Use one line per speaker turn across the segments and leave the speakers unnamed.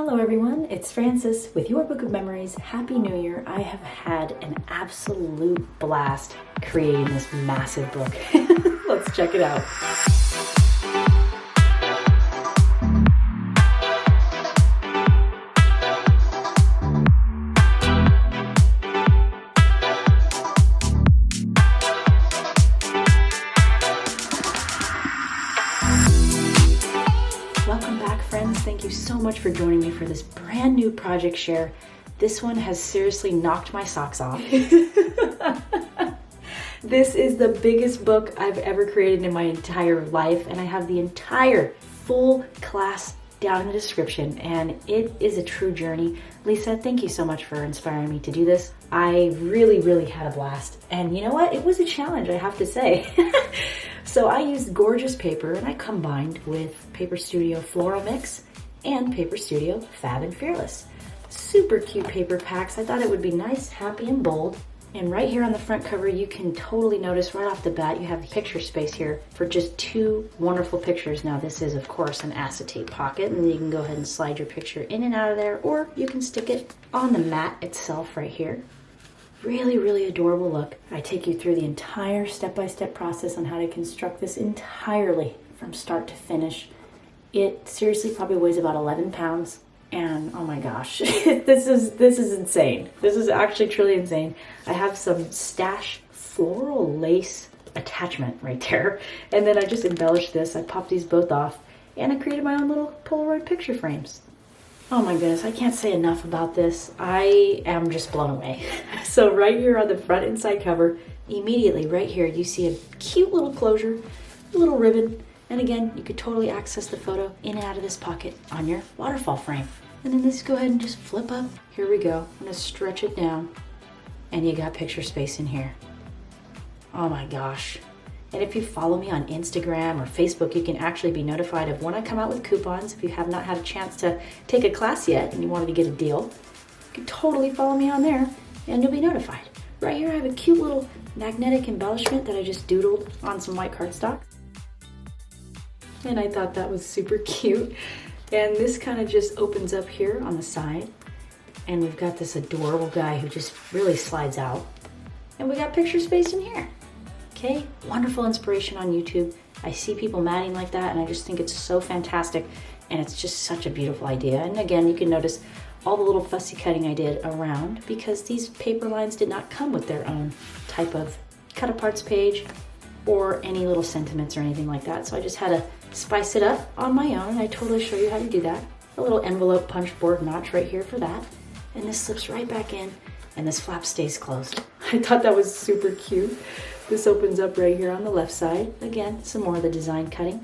Hello everyone, it's Frances with Your Book of Memories. Happy New Year. I have had an absolute blast creating this massive book. Let's check it out. Welcome back, friends. Thank you so much for joining me for this brand new project share. This one has seriously knocked my socks off. This is the biggest book I've ever created in my entire life, and I have the entire full class down in the description, and it is a true journey. Lisa, thank you so much for inspiring me to do this. I really had a blast, and you know what? It was a challenge, I have to say. So I used gorgeous paper, and I combined with Paper Studio Floral Mix and Paper Studio Fab and Fearless. Super cute paper packs. I thought it would be nice, happy, and bold. And right here on the front cover, you can totally notice right off the bat, you have the picture space here for just two wonderful pictures. Now this is, of course, an acetate pocket, and you can go ahead and slide your picture in and out of there, or you can stick it on the mat itself right here. Really adorable look. I take you through the entire step-by-step process on how to construct this entirely from start to finish. It seriously probably weighs about 11 pounds. And oh my gosh, this is insane. This is actually truly insane. I have some stash floral lace attachment right there. And then I just embellished this. I popped these both off and I created my own little Polaroid picture frames. Oh my goodness, I can't say enough about this. I am just blown away. So right here on the front and side cover, immediately right here, you see a cute little closure, a little ribbon. And again, you could totally access the photo in and out of this pocket on your waterfall frame. And then let's go ahead and just flip up. Here we go. I'm gonna stretch it down. And you got picture space in here. Oh my gosh. And if you follow me on Instagram or Facebook, you can actually be notified of when I come out with coupons. If you have not had a chance to take a class yet and you wanted to get a deal, you can totally follow me on there and you'll be notified. Right here I have a cute little magnetic embellishment that I just doodled on some white cardstock. And I thought that was super cute. And this kind of just opens up here on the side. And we've got this adorable guy who just really slides out. And we got picture space in here. Okay, wonderful inspiration on YouTube. I see people matting like that and I just think it's so fantastic. And it's just such a beautiful idea. And again, you can notice all the little fussy cutting I did around because these paper lines did not come with their own type of cut aparts page or any little sentiments or anything like that. So I just had to spice it up on my own, and I totally show you how to do that. A little envelope punch board notch right here for that. And this slips right back in, and this flap stays closed. I thought that was super cute. This opens up right here on the left side. Again, some more of the design cutting.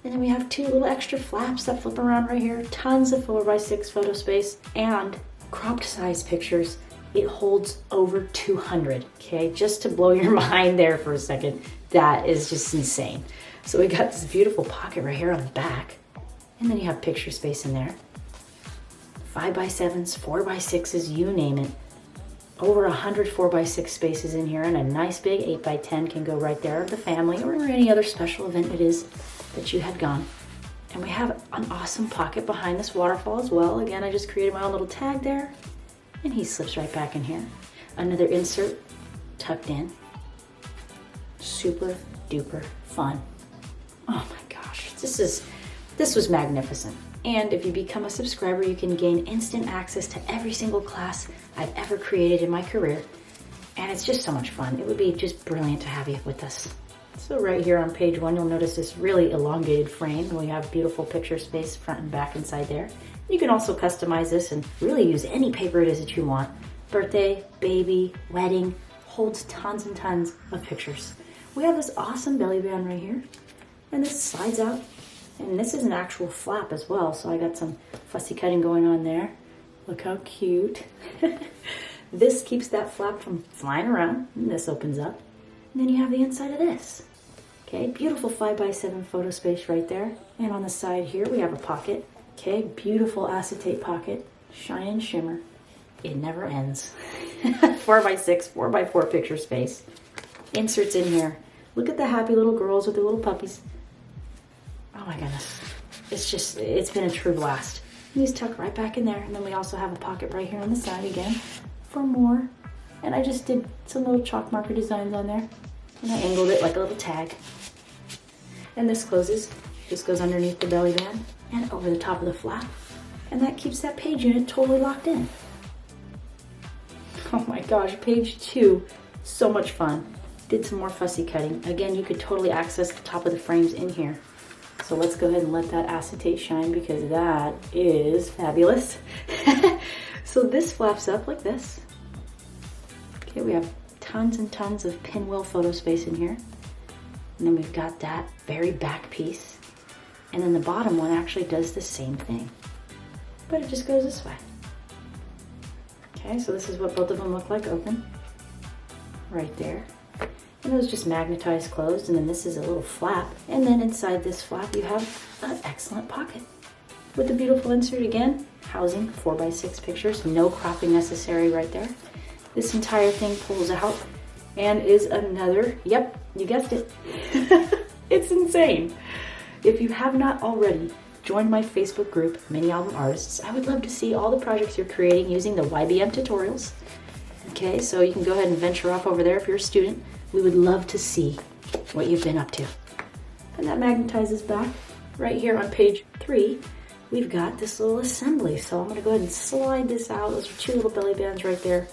And then we have two little extra flaps that flip around right here. Tons of 4x6 photo space and cropped size pictures. It holds over 200, okay? Just to blow your mind there for a second, that is just insane. So we got this beautiful pocket right here on the back, and then you have picture space in there. 5x7s, 4x6s, you name it. Over 100 4x6 spaces in here, and a nice big 8x10 can go right there of the family or any other special event it is that you had gone. And we have an awesome pocket behind this waterfall as well. Again, I just created my own little tag there. And he slips right back in here. Another insert tucked in. Super duper fun. Oh my gosh, this was magnificent. And if you become a subscriber, you can gain instant access to every single class I've ever created in my career. And it's just so much fun. It would be just brilliant to have you with us. So right here on page 1, you'll notice this really elongated frame. And we have beautiful picture space front and back inside there. You can also customize this and really use any paper it is that you want. Birthday, baby, wedding, holds tons and tons of pictures. We have this awesome belly band right here, and this slides out, and this is an actual flap as well, so I got some fussy cutting going on there. Look how cute. This keeps that flap from flying around, and this opens up, and then you have the inside of this. Okay, beautiful 5x7 photo space right there, and on the side here we have a pocket. Okay, beautiful acetate pocket, shine and shimmer. It never ends. 4x6, 4x4 picture space. Inserts in here. Look at the happy little girls with their little puppies. Oh my goodness. It's been a true blast. These tuck right back in there. And then we also have a pocket right here on the side again for more. And I just did some little chalk marker designs on there. And I angled it like a little tag. And this closes, just goes underneath the belly band and over the top of the flap. And that keeps that page unit totally locked in. Oh my gosh, page 2, so much fun. Did some more fussy cutting. Again, you could totally access the top of the frames in here. So let's go ahead and let that acetate shine because that is fabulous. So this flaps up like this. Okay, we have tons and tons of pinwheel photo space in here. And then we've got that very back piece. And then the bottom one actually does the same thing, but it just goes this way. Okay, so this is what both of them look like open, right there. And those just magnetized closed, and then this is a little flap. And then inside this flap, you have an excellent pocket with a beautiful insert again, housing 4x6 pictures, no cropping necessary right there. This entire thing pulls out and is another, yep, you guessed it. It's insane. If you have not already joined my Facebook group, Mini Album Artists, I would love to see all the projects you're creating using the YBM tutorials. Okay, so you can go ahead and venture off over there if you're a student. We would love to see what you've been up to. And that magnetizes back. Right here on page 3, we've got this little assembly. So I'm gonna go ahead and slide this out. Those are 2 little belly bands right there.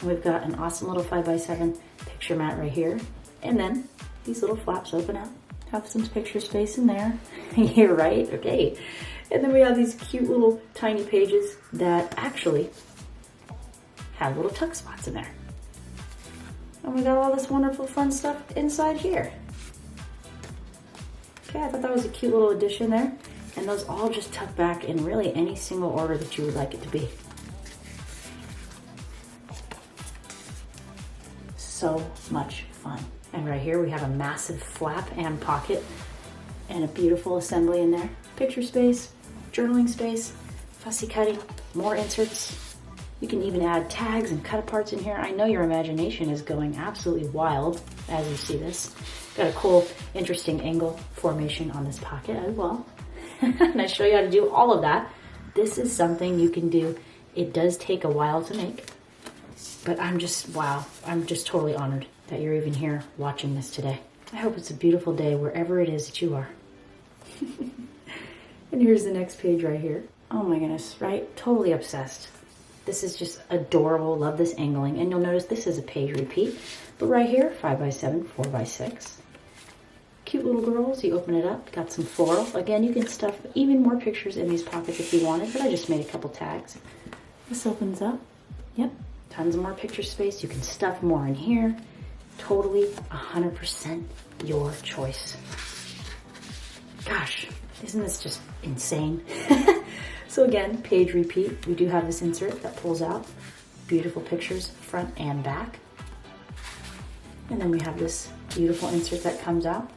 And we've got an awesome little 5x7 picture mat right here. And then these little flaps open up. Have some picture space in there. You're right, okay. And then we have these cute little tiny pages that actually have little tuck spots in there. And we got all this wonderful fun stuff inside here. Okay, I thought that was a cute little addition there. And those all just tuck back in really any single order that you would like it to be. So much fun. And right here we have a massive flap and pocket and a beautiful assembly in there. Picture space, journaling space, fussy cutting, more inserts. You can even add tags and cut aparts in here. I know your imagination is going absolutely wild as you see this. Got a cool, interesting angle formation on this pocket as well. And I show you how to do all of that. This is something you can do. It does take a while to make, but I'm just, wow, I'm just totally honored that you're even here watching this today. I hope it's a beautiful day wherever it is that you are. And here's the next page right here. Oh my goodness, right? Totally obsessed. This is just adorable. Love this angling. And you'll notice this is a page repeat. But right here, 5x7, 4x6. Cute little girls. You open it up. Got some floral. Again, you can stuff even more pictures in these pockets if you wanted, but I just made a couple tags. This opens up. Yep. Tons more picture space. You can stuff more in here. Totally 100% your choice. Gosh, isn't this just insane? So again, page repeat. We do have this insert that pulls out. Beautiful pictures, front and back. And then we have this beautiful insert that comes out.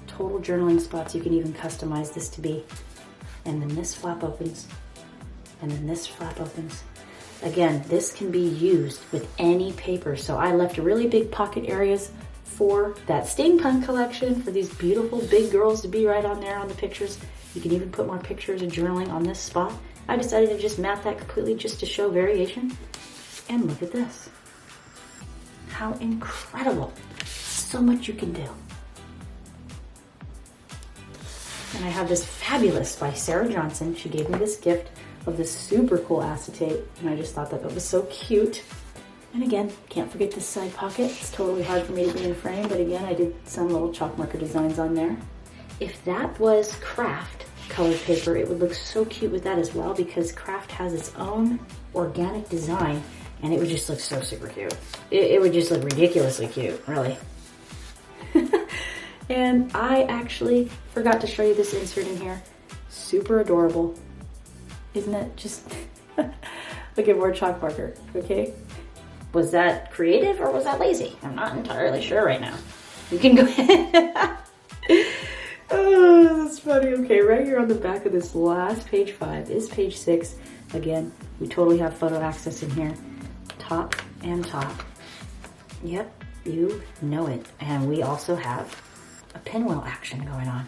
Total journaling spots. You can even customize this to be. And then this flap opens. And then this flap opens. Again, this can be used with any paper. So I left really big pocket areas for that steampunk collection for these beautiful big girls to be right on there on the pictures. You can even put more pictures of journaling on this spot. I decided to just mat that completely just to show variation. And look at this. How incredible. So much you can do. And I have this fabulous by Sarah Johnson. She gave me this gift of this super cool acetate, and I just thought that was so cute. And again, can't forget this side pocket. It's totally hard for me to be in frame, but again, I did some little chalk marker designs on there. If that was craft colored paper, it would look so cute with that as well, because craft has its own organic design, and it would just look so super cute. It would just look ridiculously cute, really. And I actually forgot to show you this insert in here. Super adorable. Isn't it just, look at more chalk marker, okay? Was that creative or was that lazy? I'm not entirely sure right now. You can go ahead. Oh, that's funny. Okay, right here on the back of this last page 5 is page 6. Again, we totally have photo access in here. Top and top. Yep, you know it. And we also have a pinwheel action going on.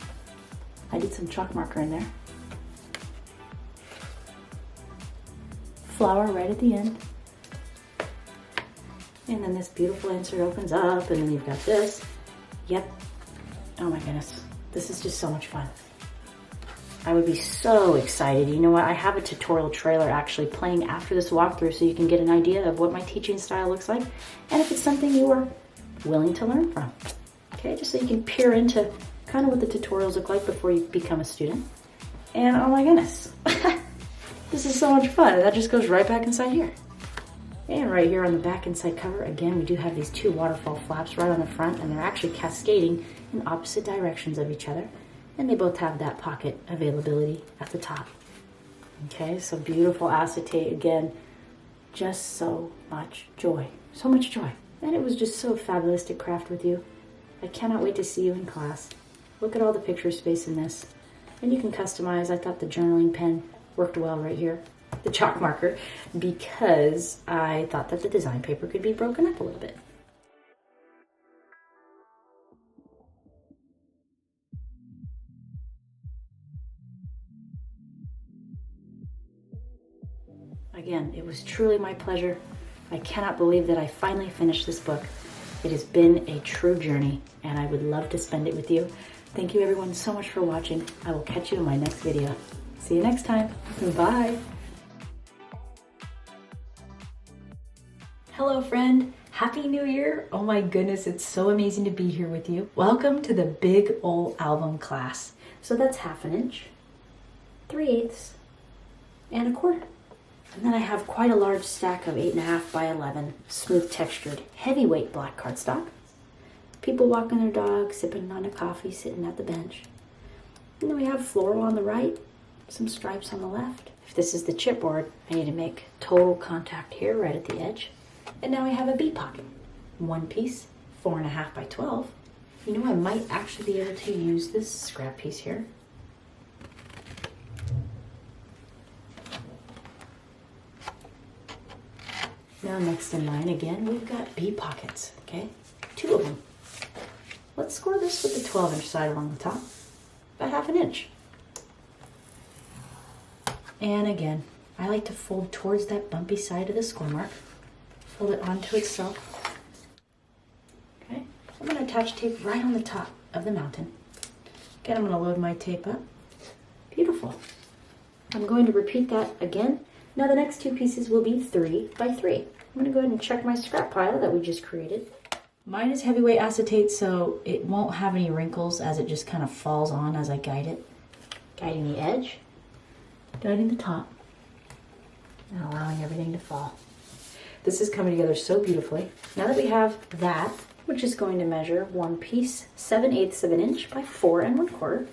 I did some chalk marker in there. flower right at the end. And then this beautiful insert opens up, and then you've got this. Yep. Oh my goodness. This is just so much fun. I would be so excited. You know what? I have a tutorial trailer actually playing after this walkthrough so you can get an idea of what my teaching style looks like and if it's something you are willing to learn from. Okay, just so you can peer into kind of what the tutorials look like before you become a student. And oh my goodness, this is so much fun. That just goes right back inside here. And right here on the back inside cover, again, we do have these two waterfall flaps right on the front, and they're actually cascading in opposite directions of each other. And they both have that pocket availability at the top. Okay, so beautiful acetate again, just so much joy, so much joy. And it was just so fabulous to craft with you. I cannot wait to see you in class. Look at all the picture space in this. And you can customize. I thought the journaling pen worked well right here, the chalk marker, because I thought that the design paper could be broken up a little bit. Again, it was truly my pleasure. I cannot believe that I finally finished this book. It has been a true journey, and I would love to spend it with you. Thank you everyone so much for watching. I will catch you in my next video. See you next time. Bye. Hello friend. Happy New Year. Oh my goodness, it's so amazing to be here with you. Welcome to the big ol' album class. So that's 1/2 inch, 3/8, and 1/4. And then I have quite a large stack of 8.5 by 11, smooth textured, heavyweight black cardstock. People walking their dog, sipping on a coffee, sitting at the bench. And then we have floral on the right, some stripes on the left. If this is the chipboard, I need to make total contact here right at the edge. And now we have a bee pocket. One piece, 4.5 by 12. You know, I might actually be able to use this scrap piece here. Now next in line again, we've got bee pockets, okay? 2 of them. Let's score this with the 12-inch side along the top, about 1/2 inch. And again, I like to fold towards that bumpy side of the score mark, fold it onto itself. Okay, I'm gonna attach tape right on the top of the mountain. Again, I'm gonna load my tape up. Beautiful. I'm going to repeat that again. Now the next 2 pieces will be 3 by 3. I'm going to go ahead and check my scrap pile that we just created. Mine is heavyweight acetate, so it won't have any wrinkles as it just kind of falls on as I guide it. Guiding the edge, guiding the top, and allowing everything to fall. This is coming together so beautifully. Now that we have that, which is going to measure 1 piece, 7/8 of an inch by 4 1/4.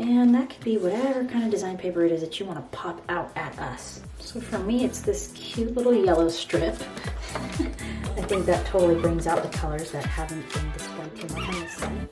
And that could be whatever kind of design paper it is that you want to pop out at us. So for me, it's this cute little yellow strip. I think that totally brings out the colors that haven't been displayed too much on this side.